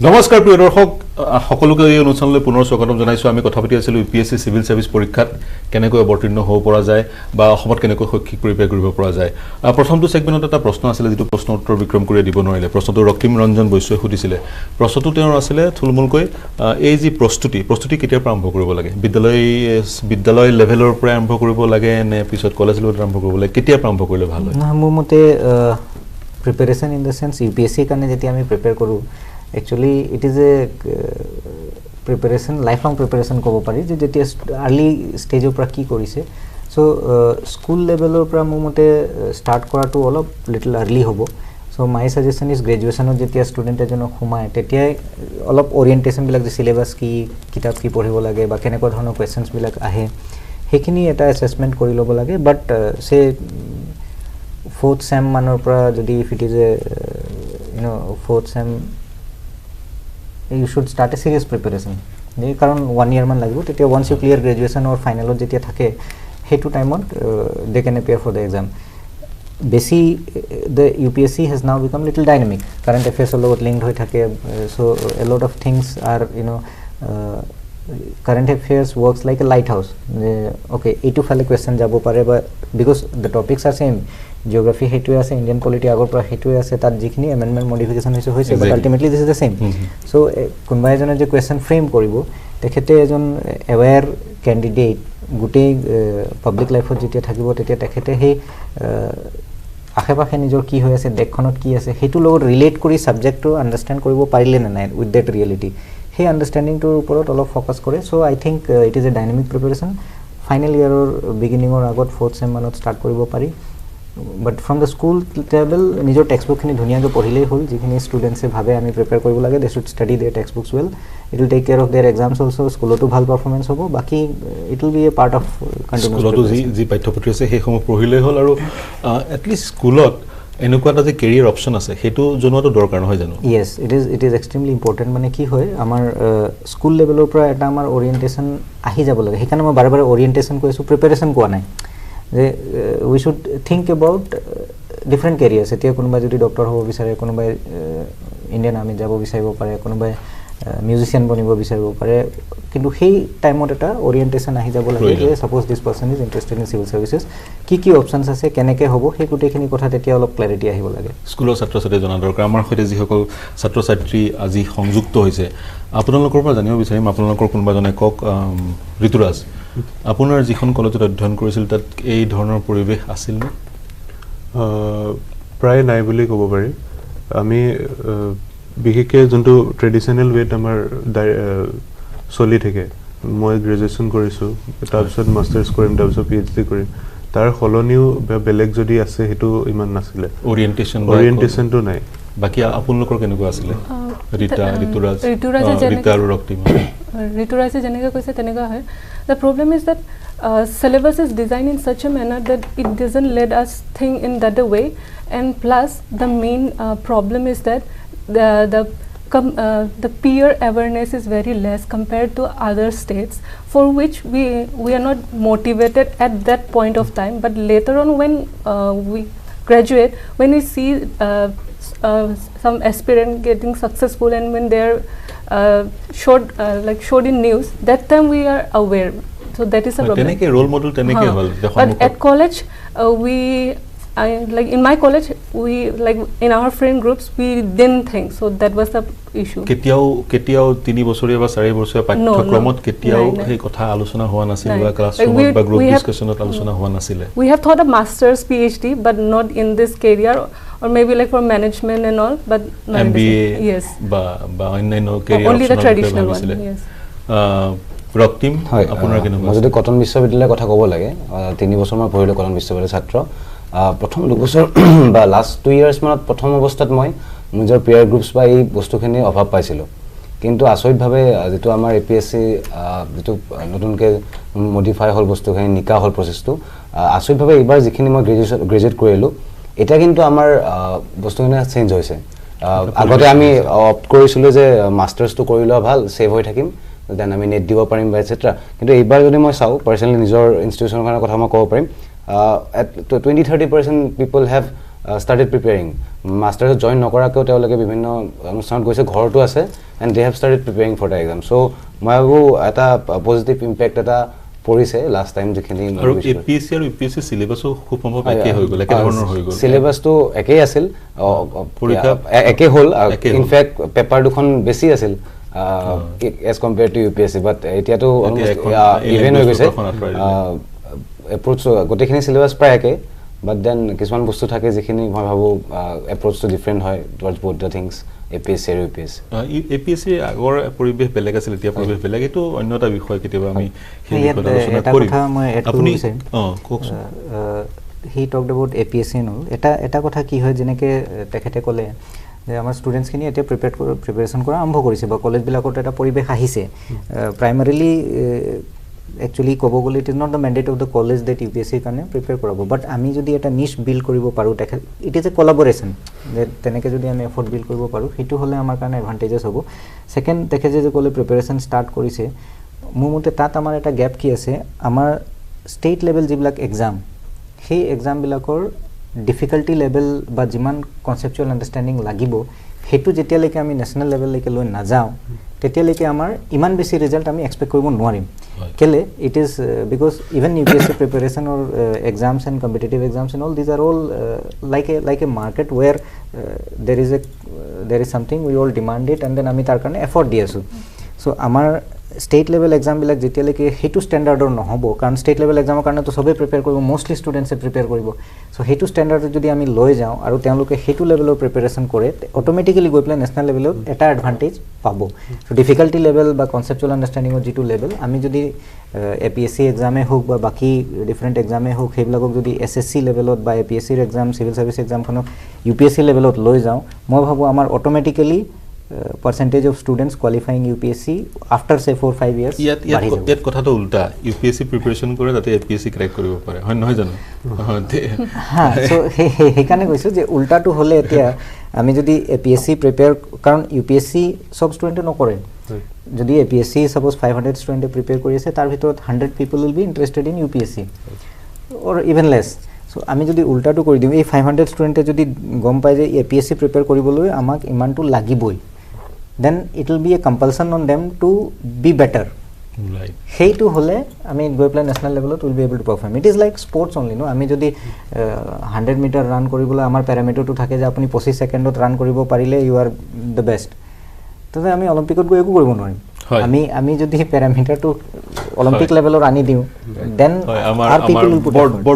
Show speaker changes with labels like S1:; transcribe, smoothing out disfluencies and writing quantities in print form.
S1: নমস্কাৰ প্ৰিয় দৰ্শক সকলোকে এই অনুষ্ঠানলৈ পুনৰ স্বাগতম জনাইছো আমি কথা পাতি আছিলো ইউপিএসসি সিভিল সাৰ্ভিস পৰীক্ষাত কেনেকৈ অৱতীৰ্ণ হ'ব পৰা যায় বা অসমত কেনেকৈ শৈক্ষিক প্ৰিপেয়াৰ কৰিব পৰা যায় প্ৰথমটো সেগমেন্টত এটা প্ৰশ্ন আছিল যেটো প্ৰশ্ন উত্তৰ বিক্ৰম কৰি দিব নোৱাৰিলে প্ৰশ্নটো ৰক্তিম ৰঞ্জন বৈশ্যই সুধিছিলে প্ৰশ্নটো তেওঁৰ আছিল থুলমুলকৈ এই যি প্ৰস্তুতি কেতিয়া আৰম্ভ কৰিব লাগে বিদ্যালয় লেভেলৰ পৰা আৰম্ভ কৰিব লাগে নে পিছত কলেজ লেভেলত আৰম্ভ কৰিব লাগে কেতিয়া আৰম্ভ কৰিলে ভাল হয়
S2: মোৰ মতে preparation in the sense UPSC কাৰণে যেতিয়া আমি প্ৰিপেয়াৰ কৰো actually it is a preparation lifelong preparation kobo pari je jetia early stage opra ki korise so school level opra mo mote start kora to all little early hobo so my suggestion is graduation jetia student ejono khumai tetia all orientation bilak je syllabus ki kitab ki poribo lage ba keneko dhoroner questions bilak ahe hekini eta assessment kori lobo lage but say fourth sem manor pra jodi if it is a fourth sem you should start a serious preparation je karon 1 year man lagbo tetia once you clear graduation or final jetia thake hetu time on they can appear for the exam the UPSC has now become little dynamic current affairs lot linked hoy thake so a lot of things are current affairs works like a lighthouse okay etu file question jabo pare ba because the topics are same geography hetu ase indian polity agor pra hetu ase tat jikhini amendment modification hoise but ultimately this is the same so kunba ejone je question frame koribo tekhete ejon aware candidate gutei public life ot jetia thakibo tetia tekhete he akhe pakhe nijor ki hoy ase dekhonot ki ase hetu logot relate kori subject to understand koribo parile na nai with that reality he understanding to uporot all focus kore so I think it is a dynamic preparation final year or beginning or agot fourth sem manot start koribo pari but from the school level nijor textbook khini dhuniya ke porhile hol jikhini students e bhabe ami prepare koribo lage they should study their textbooks well it will take care of their exams also school to bhal performance hobo baki it will be a part of continuous
S1: school to ji paithopatri ase he homo porhile hol aru at least schoolot এনেকুৱা এটা যে career option আছে হেতু জনোৱাটো দৰকাৰ নহয় জানো
S2: yes it is extremely important মানে কি হয় আমাৰ স্কুল লেভেলৰ পৰা এটা আমাৰ ওৰিয়েন্টেশন আহি যাব লাগে হেকানে মই বাৰে বাৰে ওৰিয়েন্টেশন কৈছো প্ৰিপাৰেচন কোৱা নাই যে we should think about different careers এতিয়া কোনোবা যদি ডক্টৰ হ'ব বিচাৰে কোনোবা ইন্ডিয়ান আৰ্মি যাব বিচাৰিব পাৰে কোনোবা মিউজিশিয়ান বনিব বিচাৰিব পাৰে কিন্তু সেই টাইমত এটা ওৰিয়েন্টেশন আহি যাব লাগে যে suppose this person is interested in civil services কি অপচনস আছে কেনেকে হ'ব সেই গুটেখিনি কথা তেতিয়া অলপ ক্লাৰিটি আহিব লাগে
S1: স্কুলৰ ছাত্ৰ-ছাত্ৰী জনা দৰকাৰ আমাৰ হৈতে যিসকল ছাত্ৰ-ছাত্ৰী আজি সংযুক্ত হৈছে আপোনালোকৰ পৰা জানিব বিচাৰিম আপোনালোকৰ কোনবা জনে কক ঋতুৰাজ আপোনাৰ যিখন কলেজত অধ্যয়ন কৰিছিল তাত এই ধৰণৰ পৰিবেশ আছিল নে
S3: প্ৰায় নাই বুলি ক'ব পাৰি আমি বিশেষকৈ যোনটো ট্ৰেডিশনাল ৱেট আমাৰ চলি থাকে মই গ্ৰেজুৱেচন কৰিছো তাৰপিছত মাষ্টাৰ্ছ কৰিম তাৰপিছত পিএইচডি কৰিম তাৰ হলনিও বেলেগ যদি আছে হেতু ইমান নাছিলে ওৰিয়েন্টেশনটো নাই
S1: বাকি আপোনালোকৰ কেনেকুৱা আছিল
S4: ঋতুৰাজে যেনেকৈ কৈছে তেনেকুৱা হয় the problem is that syllabus is designed in such a manner that it doesn't let us think in that way and plus the main problem is that the peer awareness is very less compared to other states for which we are not motivated at that point of time but later on when we graduate when we see some aspirant getting successful and when they are showed in news that time we are aware so that is a problem
S1: teneke role model teneke hol
S4: but at college like in my college we like in our friend groups we didn't think so that was the issue
S1: ketiao 3 বছৰীয়া বা 4 বছৰীয়া পাঠ্যক্ৰমত ketiao এই কথা আলোচনা হোৱা নাছিল বা ক্লাছৰুমত বা গ্ৰুপ ডিসকাশনত আলোচনা হোৱা নাছিল
S4: we have thought of masters phd but not in this career or maybe like for management and all but not
S1: MBA
S4: yes
S1: ba only career
S4: only the traditional one yes
S1: Raktim আপোনাৰ কেনেকুৱা
S5: মই যদি cotton বিশ্ববিদ্যালয়ৰ কথা ক'ব লাগে 3 বছৰ মই পঢ়িলো কটন বিশ্ববিদ্যালয়ৰ ছাত্ৰ প্ৰথম 2 বছৰ বা লাষ্ট 2 ইয়াৰ্স মানত প্ৰথম অৱস্থাত মই নিজৰ পিয়াৰ গ্ৰুপছ বা এই বস্তুখিনি অভাৱ পাইছিলো কিন্তু আচৰিতভাৱে যেটো আমাৰ এপিএসসি যেটো নতুনকৈ মডিফাই হল বস্তুখিনি নিকা হল প্ৰসেসটো আচৰিতভাৱে এবাৰ যিখিনি মই গ্ৰেজুৱেট কৰিলো এটা কিন্তু আমাৰ বস্তুখিনি চেঞ্জ হৈছে আগতে আমি অপ্ট কৰিছিলো যে মাষ্টাৰ্ছটো কৰিলো ভাল সেভ হৈ থাকিম দেন আমি নেট দিব পাৰিম বা এটসেট্ৰা কিন্তু এইবাৰ যদি মই চাও পাৰ্সোনালি নিজৰ ইনষ্টিটিউচনৰ কথা মই ক'ব পাৰিম 20-30% people have started preparing. Masters join নকৰাকেও তেওঁলোকে বিভিন্ন অনুষ্ঠানত গৈছে, ঘৰতো আছে, and they have started preparing for the exam. So মই ভাবো এটা পজিটিভ ইম্পেক্ট এটা পৰিছে লাষ্ট টাইম যিখিনি
S1: আৰু এপিএসসি আৰু ইউপিএসসি সিলেবাসও খুব সম্ভৱ একে হৈ গ'ল, একে ধৰণৰ হৈ গ'ল।
S5: সিলেবাসটো একেই আছিল,
S1: পৰীক্ষা
S5: একে হ'ল, ইনফেক্ট পেপাৰ দুখন বেছি আছিল এজ কম্পেয়াৰ টু ইউপিএসসি, বাট এতিয়াতো ইভেন হৈ গৈছে এপ্ৰ'চ, গোটেইখিনি চিলেবাছ প্ৰায় একে, বাট দেন কিছুমান বস্তু থাকে যিখিনি মই ভাবোঁ এপ্ৰ'চটো ডিফাৰেণ্ট হয় towards both the things APS-C আৰু ইউপিএসসি।
S1: এপিএসসি আগৰ পৰিৱেশ বেলেগ আছিল, এতিয়া পৰিৱেশ বেলেগ, এইটো অন্য এটা বিষয়, কেতিয়াবা আমি সেই
S2: ইয়াত
S1: বিষয়ত আলোচনা
S2: এটা
S1: কৰিম।
S2: কথা মই এড কৰিব
S1: আপুনি
S2: বিচাৰিম।
S1: কওকচোন।
S2: হি টকড এবাউট এপিএসসি ন, এটা কথা কি হয়, যেনেকৈ তেখেতে ক'লে যে আমাৰ ষ্টুডেণ্টছখিনি এতিয়া প্ৰিপেৰেশ্যন কৰা আৰম্ভ কৰিছে বা কলেজবিলাকত এটা পৰিৱেশ আহিছে। প্ৰাইমাৰীলি একচুৱেলি ক'ব গ'লে it is not the mandate of the college date ইউপিএসচিৰ কাৰণে প্ৰিপেয়াৰ কৰাব, বাট আমি যদি এটা নিচ বিল্ড কৰিব পাৰোঁ, ইট ইজ এ কলাবৰেশ্যন, যে তেনেকৈ যদি আমি এফৰ্ট বিল্ড কৰিব পাৰোঁ, সেইটো হ'লে আমাৰ কাৰণে এডভান্টেজেছ হ'ব। ছেকেণ্ড, তেখেতে যে ক'লে প্ৰিপেৰেশ্যন ষ্টাৰ্ট কৰিছে, মোৰ মতে তাত আমাৰ এটা গেপ কি আছে, আমাৰ ষ্টেট লেভেল যিবিলাক এক্সাম, সেই এক্সামবিলাকৰ ডিফিকাল্টি লেভেল বা যিমান কনচেপচুৱেল আণ্ডাৰষ্টেণ্ডিং লাগিব, সেইটো যেতিয়ালৈকে আমি নেশ্যনেল লেভেললৈকে লৈ নাযাওঁ, তেতিয়ালৈকে আমাৰ ইমান বেছি ৰিজাল্ট আমি এক্সপেক্ট কৰিব নোৱাৰিম। কেলে, it is because even UPSC preparation or exams and competitive exams and all these are all like a market where there is something we all demand it and then আমি তাৰ কাৰণে effort দি আছোঁ। চ' আমাৰ state level এক্সামবিলাক যেতিয়ালৈকে সেইটো ষ্টেণ্ডাৰ্ডৰ নহ'ব, কাৰণ state level এক্সামৰ কাৰণেতো চবেই প্ৰিপেয়াৰ কৰিব, মষ্টলি ষ্টুডেণ্টছে প্ৰিপেয়াৰ কৰিব। চ' সেইটো ষ্টেণ্ডাৰ্ডত যদি আমি লৈ যাওঁ আৰু তেওঁলোকে সেইটো লেভেলৰ প্ৰিপেৰেশ্যন কৰে, অট'মেটিকেলি গৈ পেলাই নেশ্যনেল লেভেলত এটা এডভান্টেজ পাব। চ' ডিফিকাল্টি লেভেল বা কনচেপচুৱেল আণ্ডাৰষ্টেণ্ডিঙৰ যিটো লেভেল, আমি যদি এপিএসচি এক্সামেই হওক বা বাকী ডিফাৰেণ্ট এক্সামেই হওক, সেইবিলাকক যদি এছএছচি লেভেলত বা এপিএসচিৰ এক্সাম, চিভিল ছাৰ্ভিচ এক্সামখনক ইউপিএসচি লেভেলত লৈ যাওঁ, মই ভাবোঁ আমাৰ automatically percentage of students qualifying UPSC after say 4-5 years
S1: ইয়াত কথাটো উল্টা, ইউপিএসসি প্ৰিপেৰেশ্যন কৰে তাতে এপিএসসি ক্ৰেক কৰিব পাৰে, হয় নহয় জানো?
S2: হা, চ' সেইকাৰণে কৈছোঁ যে উল্টাটো হ'লে এতিয়া আমি যদি এপিএসচি প্ৰিপেয়াৰ, কাৰণ ইউপিএসচি চব ষ্টুডেণ্টে নকৰে, যদি এপিএসচি ছাপ'জ 500 ষ্টুডেণ্টে প্ৰিপেয়াৰ কৰি আছে, তাৰ ভিতৰত 100 people will be interested in UPSC or even less. So' আমি যদি উল্টাটো কৰি দিওঁ, এই 500 ষ্টুডেণ্টে যদি গম পায় যে এপিএসচি প্ৰিপেয়াৰ কৰিবলৈ আমাক ইমানটো লাগিবই, then it will be a compulsion on them to be better. সেইটো হ'লে আমি গৈ পেলাই নেশ্যনেল লেভেলত will be able to perform. It is like sports only ন। আমি যদি 100 মিটাৰ ৰান কৰিবলৈ আমাৰ পেৰামিটাৰটো থাকে যে আপুনি 25 ছেকেণ্ডত ৰান কৰিব পাৰিলে ইউ আৰ দ্য বেষ্ট, তেতিয়া আমি অলিম্পিকত গৈ একো কৰিব নোৱাৰিম। আমি যদি পেৰামিটাৰটো অলিম্পিক লেভেলত আনি দিওঁ, দেন
S1: আমাৰ বৰ